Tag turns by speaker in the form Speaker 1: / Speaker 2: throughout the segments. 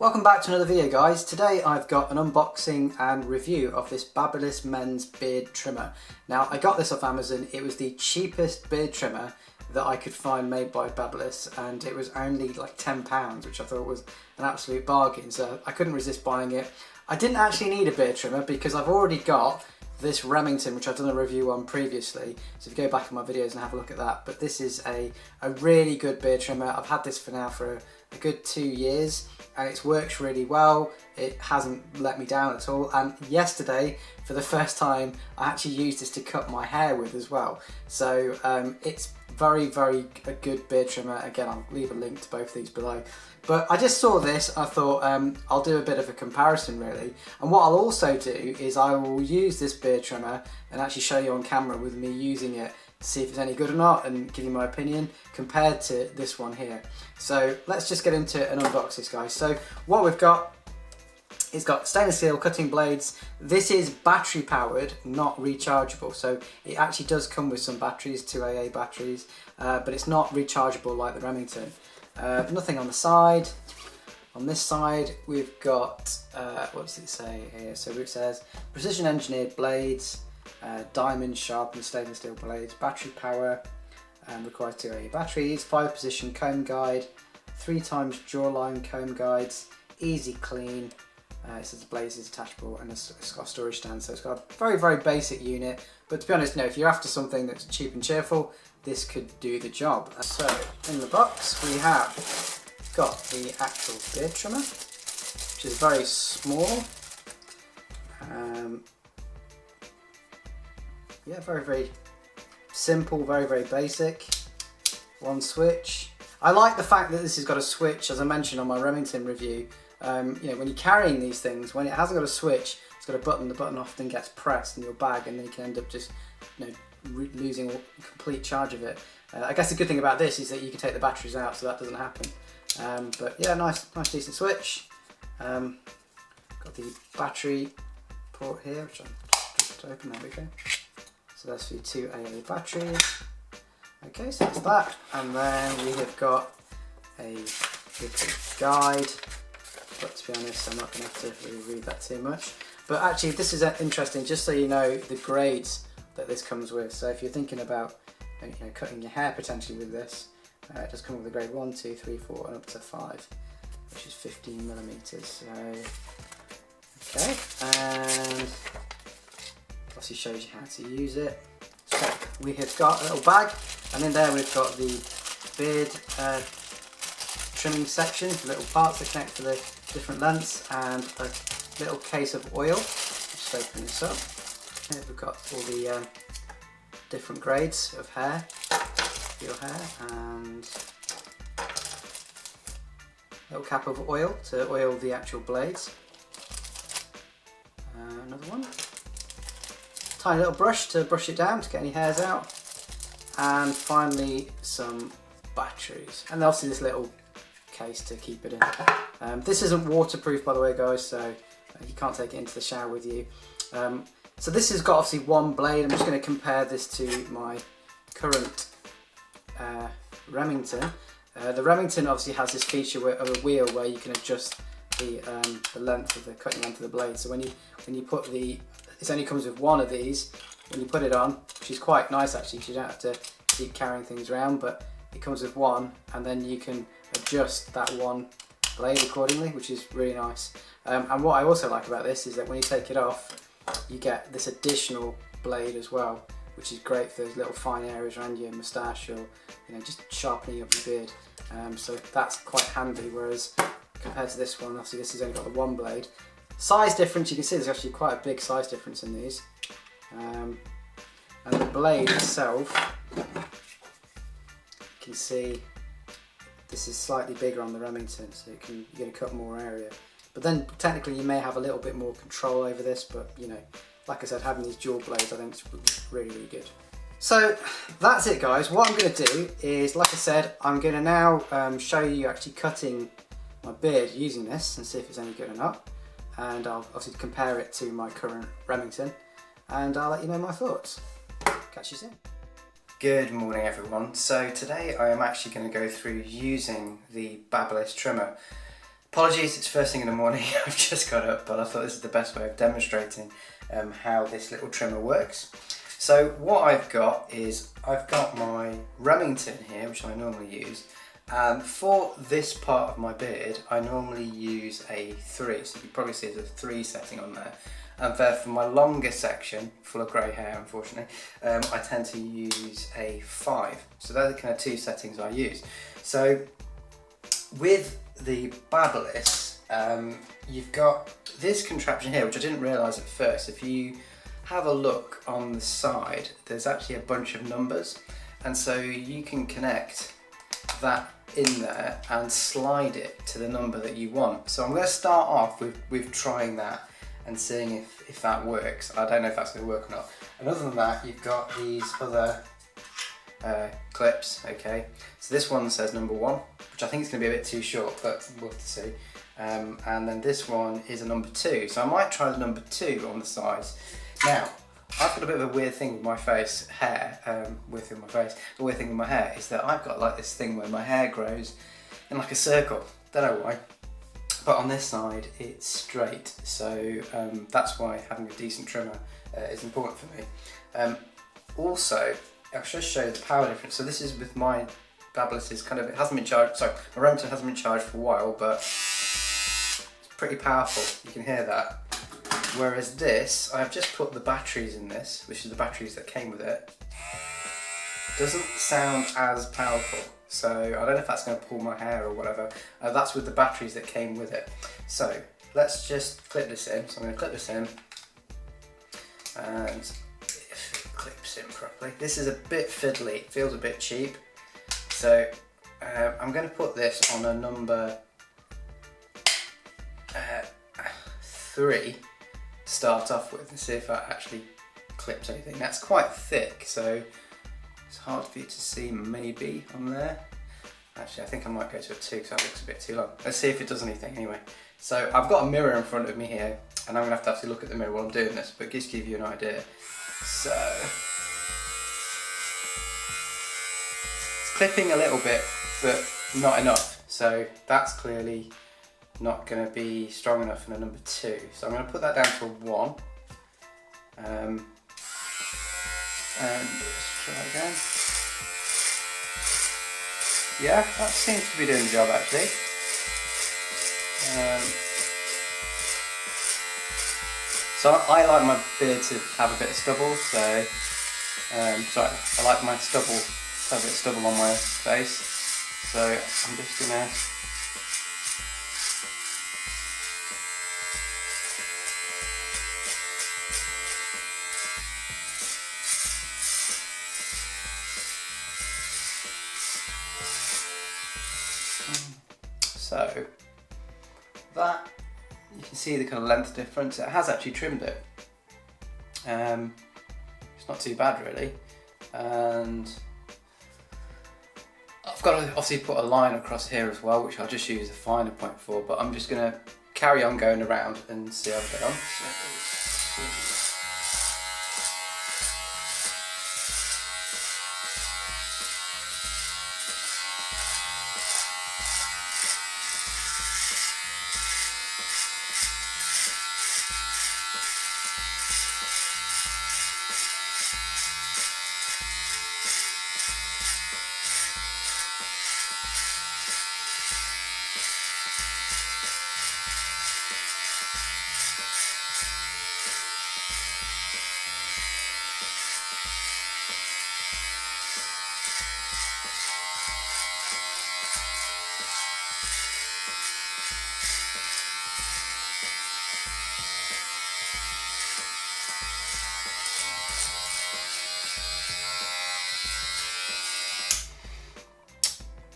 Speaker 1: Welcome back to another video, guys. Today I've got an unboxing and review of this Babyliss men's beard trimmer. Now, I got this off Amazon. It was the cheapest beard trimmer that I could find made by Babyliss, and it was only like £10, which I thought was an absolute bargain, so I couldn't resist buying it. I didn't actually need a beard trimmer because I've already got this Remington, which I've done a review on previously, so if you go back in my videos and have a look at that. But this is a really good beard trimmer. I've had this for now for a good 2 years, and it works really well. It hasn't let me down at all, and yesterday, for the first time, I actually used this to cut my hair with as well. So it's very a good beard trimmer. Again, I'll leave a link to both these below. But I just saw this, I thought I'll do a bit of a comparison really. And what I'll also do is I will use this beard trimmer and actually show you on camera with me using it to see if it's any good or not and give you my opinion compared to this one here. So let's just get into it and unbox this, guys. So what we've got, it's got stainless steel cutting blades. This is battery powered, not rechargeable. So it actually does come with some batteries, 2 AA batteries, but it's not rechargeable like the Remington. Nothing on the side. On this side we've got, what does it say here? So it says precision engineered blades, diamond sharpened stainless steel blades, battery power, requires 2 AA batteries, 5 position comb guide, 3 times jawline comb guides, easy clean. It says the blades is attachable, and it's got a storage stand, so it's got a very basic unit. But to be honest, if you're after something that's cheap and cheerful, this could do the job. So in the box we have got the actual beard trimmer, which is very small. Yeah, very simple, very basic. One switch. I like the fact that this has got a switch, as I mentioned on my Remington review. When you're carrying these things, when it hasn't got a switch, it's got a button. The button often gets pressed in your bag, and then you can end up just losing complete charge of it. I guess the good thing about this is that you can take the batteries out, so that doesn't happen. But yeah, nice decent switch. Got the battery port here, which I'm just open. There we go. So that's the 2 AA batteries. Okay, so that's that, and then we have got a little guide. But to be honest, I'm not going to have to really read that too much. But actually, this is interesting, just so you know the grades that this comes with. So if you're thinking about cutting your hair potentially with this, it does come with a grade 1, 2, 3, 4 and up to 5, which is 15mm. So okay, and obviously shows you how to use it. So we have got a little bag, and in there we've got the beard trimming section, little parts that connect to the different lengths, and a little case of oil. Just open this up. Here we've got all the different grades of hair for your hair, and a little cap of oil to oil the actual blades. Another one. Tiny little brush to brush it down to get any hairs out, and finally some batteries, and obviously this little case to keep it in. This isn't waterproof, by the way, guys, so you can't take it into the shower with you. So this has got obviously one blade. I'm just going to compare this to my current Remington. The Remington obviously has this feature of a wheel where you can adjust the length of the cutting length of the blade. So when you put it only comes with one of these. When you put it on, which is quite nice actually, because you don't have to keep carrying things around, but it comes with one, and then you can adjust that one blade accordingly, which is really nice. And what I also like about this is that when you take it off, you get this additional blade as well, which is great for those little fine areas around your moustache, or just sharpening up your beard. So that's quite handy. Whereas compared to this one, obviously this has only got the one blade. Size difference, you can see there's actually quite a big size difference in these. And the blade itself, you can see this is slightly bigger on the Remington, so you're going to cut more area. But then technically you may have a little bit more control over this, but like I said, having these dual blades I think is really good. So that's it, guys. What I'm going to do is, like I said, I'm going to now show you actually cutting my beard using this and see if it's any good or not. And I'll obviously compare it to my current Remington, and I'll let you know my thoughts. Catch you soon. Good morning, everyone. So today I am actually going to go through using the Babyliss trimmer. Apologies, it's first thing in the morning. I've just got up, but I thought this is the best way of demonstrating how this little trimmer works. So what I've got is, I've got my Remington here, which I normally use. And for this part of my beard, I normally use a 3, so you can probably see there's a 3 setting on there. And then for my longer section, full of grey hair unfortunately, I tend to use a 5. So they're the kind of 2 settings I use. So with the Babyliss, you've got this contraption here, which I didn't realise at first. If you have a look on the side, there's actually a bunch of numbers, and so you can connect that in there and slide it to the number that you want. So I'm going to start off with trying that and seeing if that works. I don't know if that's going to work or not. And other than that, you've got these other clips. Okay, so this one says number 1, which I think is going to be a bit too short, but we'll have to see. And then this one is a number 2, so I might try the number 2 on the sides. Now, I've got a bit of a weird thing with my face, the weird thing with my hair is that I've got like this thing where my hair grows in like a circle. Don't know why, but on this side it's straight, so that's why having a decent trimmer is important for me. Also, I'll just show you the power difference. So this is with my Babyliss, is kind of, it hasn't been charged, sorry, my Remington hasn't been charged for a while, but it's pretty powerful, you can hear that. Whereas this, I've just put the batteries in this, which is the batteries that came with it. Doesn't sound as powerful, so I don't know if that's going to pull my hair or whatever. That's with the batteries that came with it. So let's just clip this in. So I'm going to clip this in, and if it clips in properly. This is a bit fiddly, it feels a bit cheap. So I'm going to put this on a number 3 to start off with and see if that actually clips anything. That's quite thick, so it's hard for you to see maybe on there. Actually, I think I might go to a 2 because that looks a bit too long. Let's see if it does anything anyway. So I've got a mirror in front of me here, and I'm going to have to look at the mirror while I'm doing this, but just to give you an idea. So it's clipping a little bit, but not enough. So that's clearly not going to be strong enough in a number 2. So I'm going to put that down to a 1. And let's try again. Yeah, that seems to be doing the job actually. So I like my beard to have a bit of stubble, so sorry, I like my stubble to have a bit of stubble on my face. So I'm just gonna so that, you can see the kind of length difference. It has actually trimmed it. It's not too bad really, and I've got to obviously put a line across here as well, which I'll just use a finer point for, but I'm just going to carry on going around and see how we get on.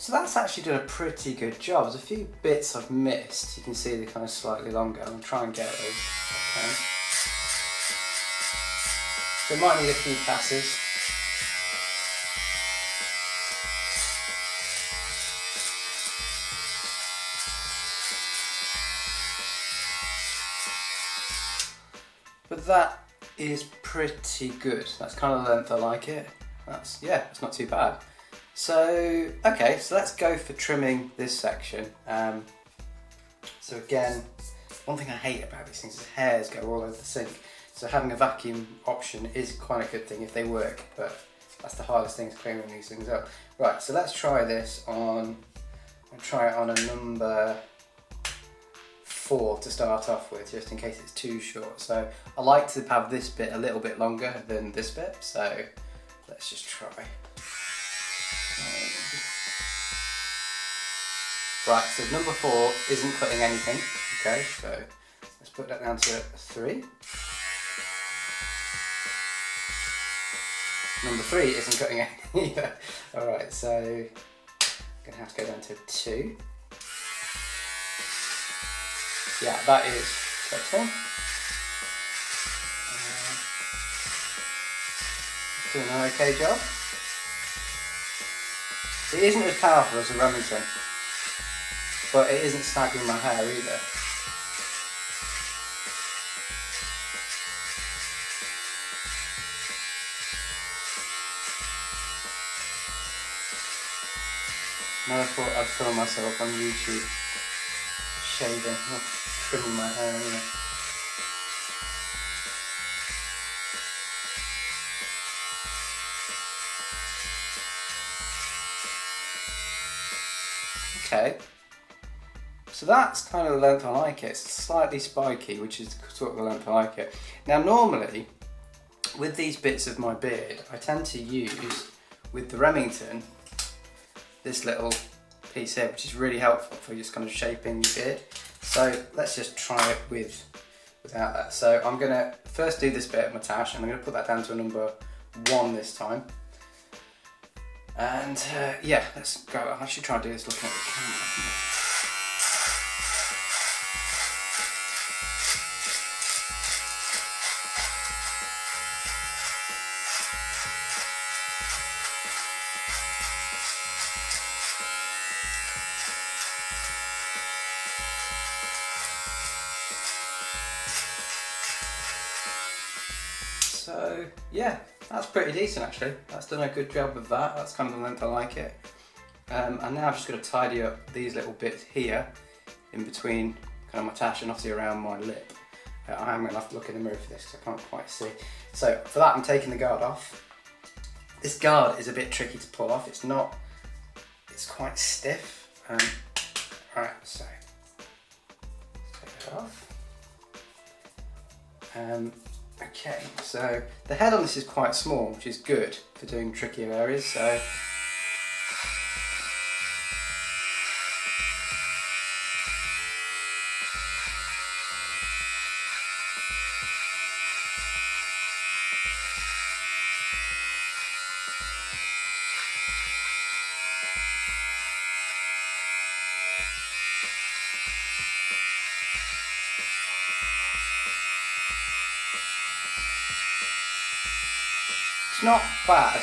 Speaker 1: So that's actually done a pretty good job. There's a few bits I've missed. You can see they're kind of slightly longer. I'll try and get those if I can. So it might need a few passes. But that is pretty good. That's kind of the length I like it. That's, yeah, it's not too bad. So, okay, so let's go for trimming this section. So again, one thing I hate about these things is hairs go all over the sink. So having a vacuum option is quite a good thing if they work, but that's the hardest thing, is clearing these things up. Right, so let's try this on, I'll try it on a number 4 to start off with, just in case it's too short. So I like to have this bit a little bit longer than this bit, so let's just try. Right, so number 4 isn't cutting anything, okay, so let's put that down to 3. Number 3 isn't cutting anything either. Alright, so I'm going to have to go down to 2. Yeah, that is cutting. Doing an okay job. It isn't as powerful as a Remington, but it isn't snagging my hair either. Now I thought I'd film myself on YouTube shaving, not trimming my hair anyway. Okay, so that's kind of the length I like it. It's slightly spiky, which is sort of the length I like it. Now normally, with these bits of my beard, I tend to use, with the Remington, this little piece here, which is really helpful for just kind of shaping your beard. So let's just try it without that. So I'm going to first do this bit of my tash, and I'm going to put that down to a number 1 this time. And yeah, let's go. I should try and do this looking at the camera. So yeah, that's pretty decent actually. That's done a good job of that. That's kind of the length I like it. And now I've just got to tidy up these little bits here in between kind of my tash and obviously around my lip. I am going to have to look in the mirror for this because I can't quite see. So for that I'm taking the guard off. This guard is a bit tricky to pull off. It's quite stiff. Right, so let's take it off. Okay, so the head on this is quite small, which is good for doing trickier areas, so it's not bad.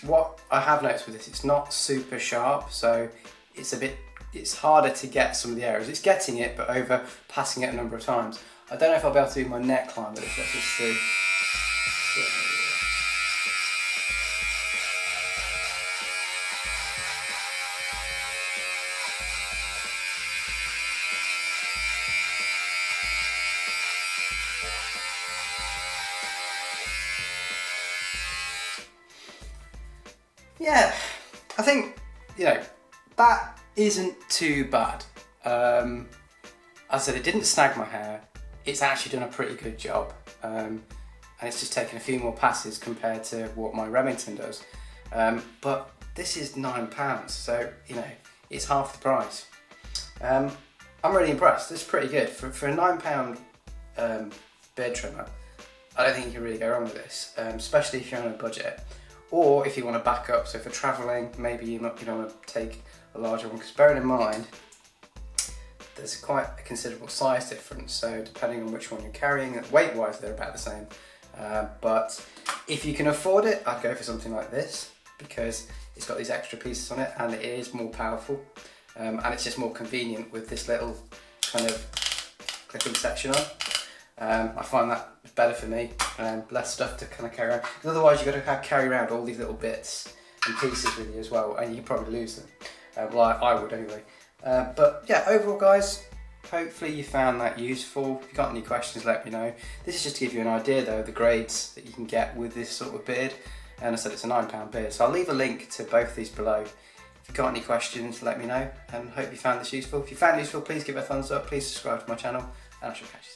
Speaker 1: What I have noticed with this, it's not super sharp, so it's harder to get some of the areas. It's getting it, but over passing it a number of times. I don't know if I'll be able to do my neckline with this, let's just see. Yeah, I think, that isn't too bad. As I said, it didn't snag my hair. It's actually done a pretty good job. And it's just taken a few more passes compared to what my Remington does. But this is £9, so, it's half the price. I'm really impressed. This is pretty good. For a £9 beard trimmer, I don't think you can really go wrong with this, especially if you're on a budget. Or if you want to back up, so for travelling, maybe you don't want to take a larger one, because bearing in mind, there's quite a considerable size difference, so depending on which one you're carrying, weight-wise they're about the same. But if you can afford it, I'd go for something like this, because it's got these extra pieces on it, and it is more powerful, and it's just more convenient with this little kind of clipping section on. I find that better for me, less stuff to kind of carry around, because otherwise you've got to carry around all these little bits and pieces with you as well, and you probably lose them. Well, I would anyway. But yeah, overall guys, hopefully you found that useful. If you've got any questions, let me know. This is just to give you an idea though of the grades that you can get with this sort of beard. And I said it's a £9 beard, so I'll leave a link to both these below. If you've got any questions, let me know, and hope you found this useful. If you found it useful, please give it a thumbs up, please subscribe to my channel, and I shall catch you soon.